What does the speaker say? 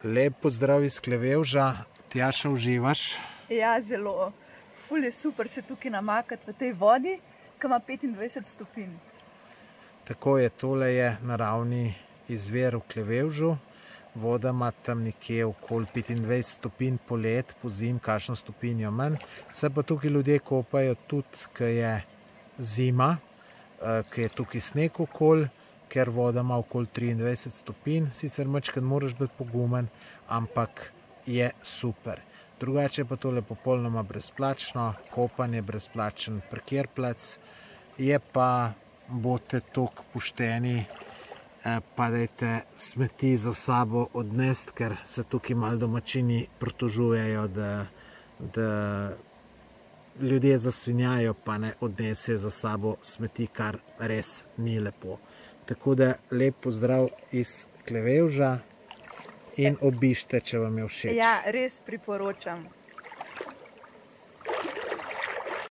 Lep pozdrav iz Klevevža. Tjaša, uživaš? Ja, zelo. Ful je super se tukaj namakati v tej vodi, ki ima 25 stopinj. Tako je, tole je naravni izvir v Klevevžu. Voda ima tam nekje okoli 25 stopinj polet, po zim kakšno stopinjo manj. Se pa tukaj ljudje kopajo tudi, ko je zima, ko je tukaj sneg okoli, ker voda ima okoli 23 stopinj. Sicer majčkeno moraš biti pogumen, ampak je super. Drugače pa tole popolnoma brezplačno, kopanje brezplačen parkirplac. Je pa, bodite toliko pošteni, pa dajte smeti za sabo odnesti, ker se tukaj malo domačini pritožujejo, da ljudje zasvinjajo pa ne odnesejo za sabo smeti, kar res ni lepo. Tako da lep pozdrav iz Klevevža in obiščite, če vam je všeč. Ja, res priporočam.